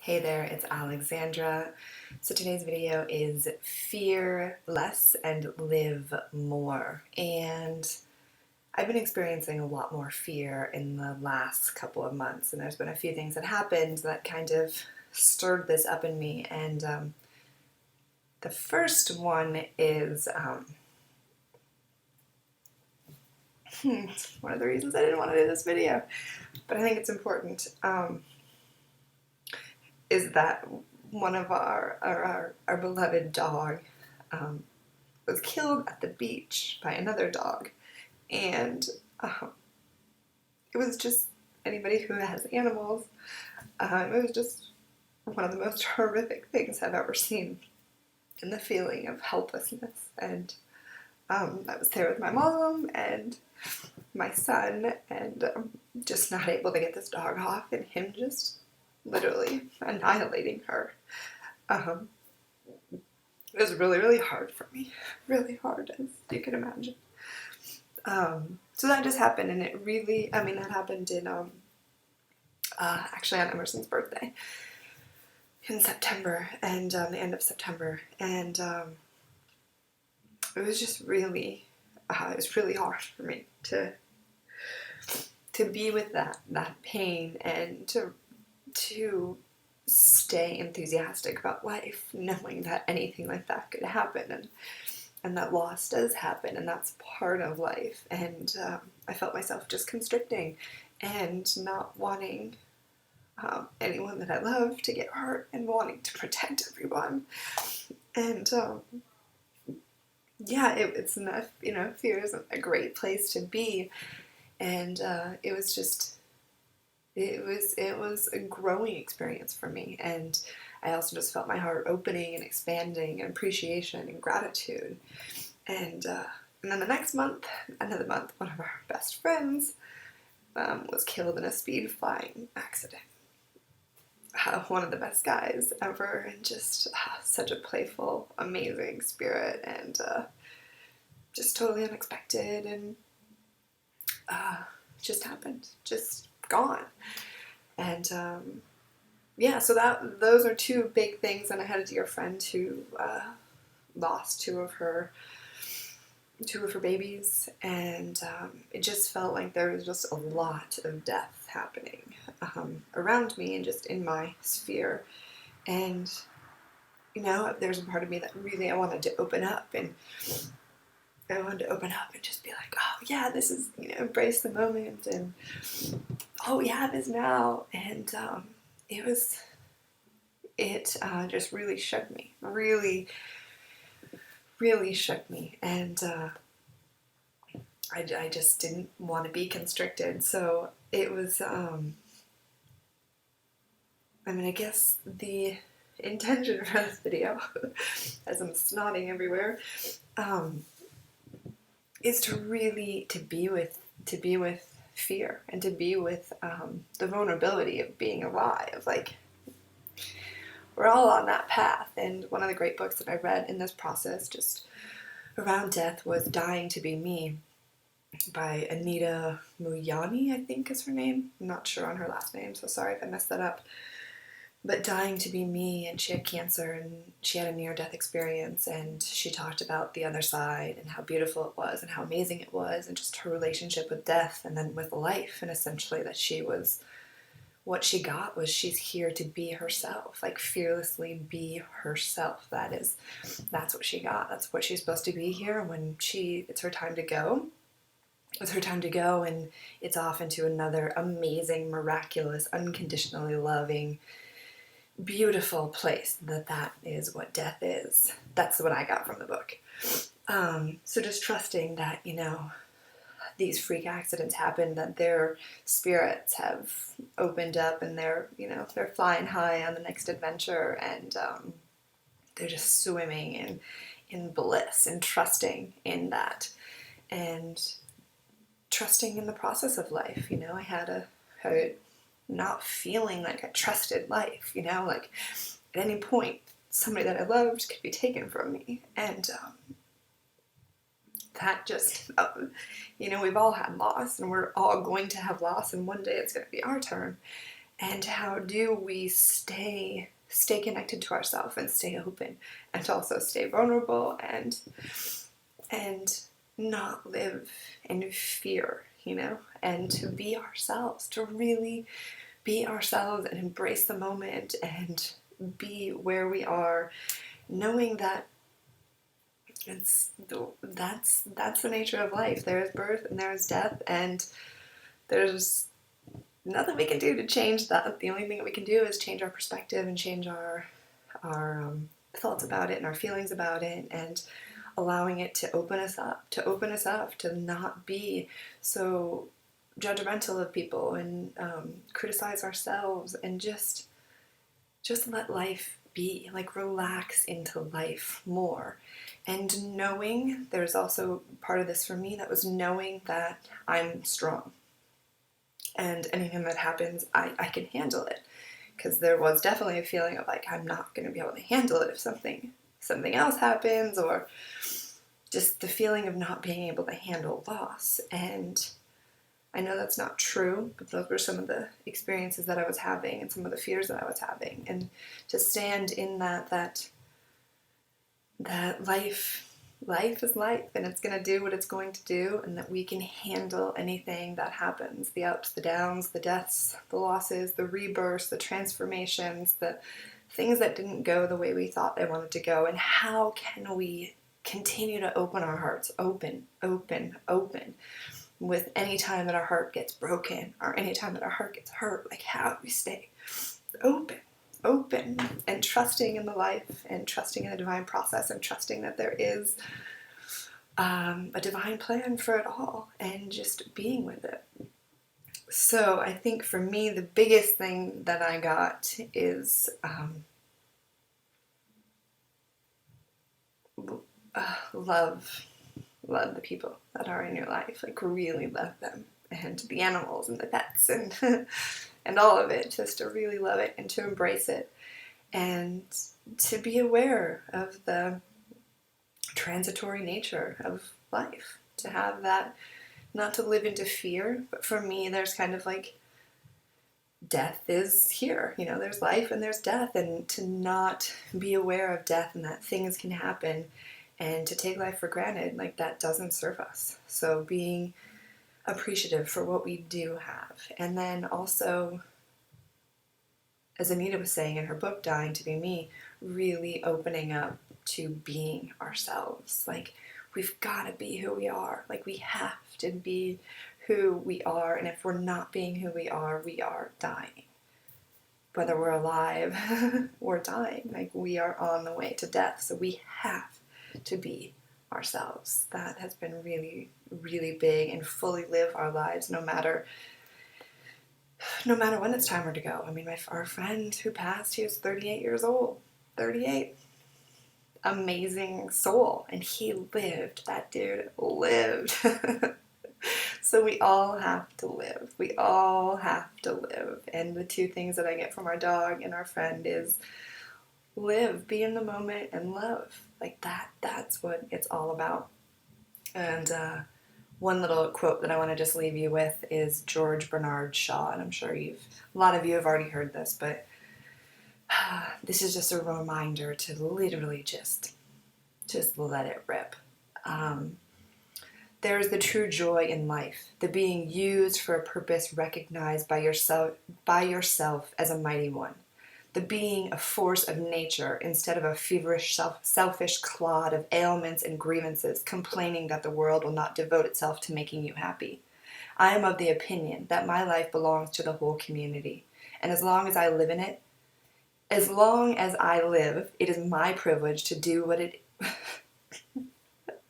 Hey there, it's Alexandra. So today's video is fear less and live more. And I've been experiencing a lot more fear in the last couple of months, and there's been a few things that happened that kind of stirred this up in me. And the first one is one of the reasons I didn't want to do this video, but I think it's important. Is that one of our beloved dog was killed at the beach by another dog. And it was just, anybody who has animals, it was just one of the most horrific things I've ever seen. And the feeling of helplessness. And I was there with my mom and my son, and just not able to get this dog off, and him just literally annihilating her. It was really, really hard for me. Really hard, as you can imagine. So that just happened, and it really, that happened in, actually on Emerson's birthday in September, and the end of September, and it was just really, it was really hard for me to be with that pain, and to stay enthusiastic about life, knowing that anything like that could happen, and that loss does happen, and that's part of life. And I felt myself just constricting and not wanting anyone that I love to get hurt, and wanting to protect everyone. And yeah, it's enough, fear isn't a great place to be. And it was just, it was a growing experience for me. And I also just felt my heart opening and expanding, and appreciation and gratitude. And then the next month, another month, one of our best friends was killed in a speed flying accident. One of the best guys ever, and just such a playful, amazing spirit, and just totally unexpected, and just happened, just gone. And yeah, so those are two big things. And I had a dear friend who lost two of her babies, and it just felt like there was just a lot of death happening around me, and just in my sphere. And there's a part of me that really I wanted to open up, and just be like, oh yeah, this is, embrace the moment, and oh yeah, it is now. And it just really shook me, really, really shook me. And I just didn't want to be constricted. So it was, I guess the intention for this video, as I'm snotting everywhere, is to really be with fear, and to be with the vulnerability of being alive. Like, we're all on that path. And one of the great books that I read in this process, just around death, was Dying to Be Me by Anita Moyani, I think is her name. I'm not sure on her last name, so sorry if I messed that up. But Dying to Be Me, and she had cancer, and she had a near-death experience, and she talked about the other side, and how beautiful it was, and how amazing it was, and just her relationship with death, and then with life, and essentially that what she got was, she's here to be herself, like fearlessly be herself. That's what she got. That's what she's supposed to be here. When it's her time to go, and it's off into another amazing, miraculous, unconditionally loving, beautiful place. That is what death is. That's what I got from the book. So just trusting that, these freak accidents happen, that their spirits have opened up, and they're flying high on the next adventure, and they're just swimming in bliss, and trusting in that, and trusting in the process of life. I had a not feeling like I trusted life, like at any point somebody that I loved could be taken from me. And that just, we've all had loss, and we're all going to have loss, and one day it's going to be our turn. And how do we stay connected to ourselves and stay open, and also stay vulnerable, and not live in fear, and to be ourselves, to really be ourselves and embrace the moment and be where we are, knowing that that's the nature of life. There is birth and there is death, and there's nothing we can do to change that. The only thing that we can do is change our perspective and change our thoughts about it and our feelings about it, and allowing it to open us up, to not be so judgmental of people and criticize ourselves, and just let life be, like relax into life more. And knowing, there's also part of this for me that was knowing that I'm strong, and anything that happens, I can handle it. Because there was definitely a feeling of like, I'm not going to be able to handle it if something else happens, or just the feeling of not being able to handle loss. And I know that's not true, but those were some of the experiences that I was having and some of the fears that I was having. And to stand in that life is life, and it's going to do what it's going to do, and that we can handle anything that happens, the ups, the downs, the deaths, the losses, the rebirths, the transformations, the things that didn't go the way we thought they wanted to go. And how can we continue to open our hearts, open, with any time that our heart gets broken or any time that our heart gets hurt? Like, how do we stay open and trusting in the life, and trusting in the divine process, and trusting that there is a divine plan for it all, and just being with it. So I think for me, the biggest thing that I got is love the people that are in your life, like really love them, and the animals and the pets and and all of it, just to really love it and to embrace it, and to be aware of the transitory nature of life, to have that, not to live into fear. But for me, there's kind of like, death is here, there's life and there's death, and to not be aware of death and that things can happen, and to take life for granted, like that doesn't serve us. So being appreciative for what we do have. And then also, as Anita was saying in her book, Dying to Be Me, really opening up to being ourselves. Like, we've got to be who we are. Like, we have to be who we are. And if we're not being who we are dying. Whether we're alive or dying, like, we are on the way to death. So we have to be ourselves. That has been really, really big, and fully live our lives no matter when it's time to go. I mean, our friend who passed, he was 38 years old. 38. Amazing soul. And he lived. That dude lived. So we all have to live. We all have to live. And the two things that I get from our dog and our friend is live, be in the moment, and love. Like, that's what it's all about. And one little quote that I want to just leave you with is George Bernard Shaw, and I'm sure a lot of you have already heard this, but this is just a reminder to literally just let it rip. There is the true joy in life, the being used for a purpose recognized by yourself as a mighty one, the being a force of nature instead of a feverish, selfish clod of ailments and grievances, complaining that the world will not devote itself to making you happy. I am of the opinion that my life belongs to the whole community, and as long as I live, it is my privilege to do what it...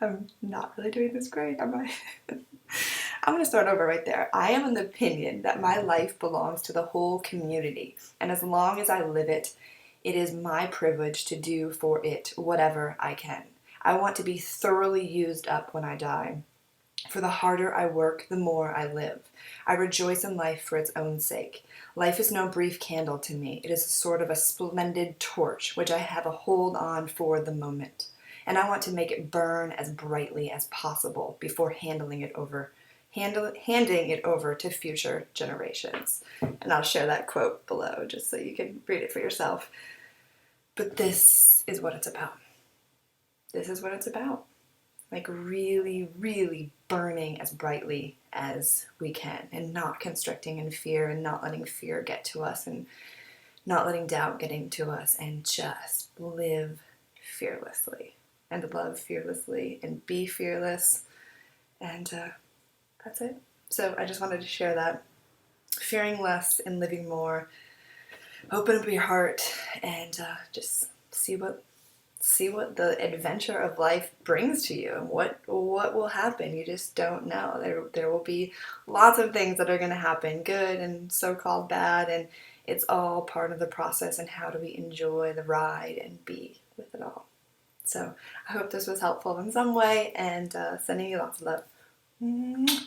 I'm not really doing this great, am I? I'm going to start over right there. I am of the opinion that my life belongs to the whole community, and as long as I live it, it is my privilege to do for it whatever I can. I want to be thoroughly used up when I die. For the harder I work, the more I live. I rejoice in life for its own sake. Life is no brief candle to me. It is a sort of a splendid torch, which I have a hold on for the moment. And I want to make it burn as brightly as possible before handing it over handing it over to future generations. And I'll share that quote below just so you can read it for yourself. But this is what it's about. This is what it's about. Like really, really burning as brightly as we can and not constricting in fear and not letting fear get to us and not letting doubt get into us, and just live fearlessly and love fearlessly and be fearless. And that's it. So I just wanted to share that. Fearing less and living more. Open up your heart and just see what the adventure of life brings to you and what will happen. You just don't know. There will be lots of things that are going to happen, good and so-called bad, and it's all part of the process. And how do we enjoy the ride and be with it all? So I hope this was helpful in some way, and sending you lots of love.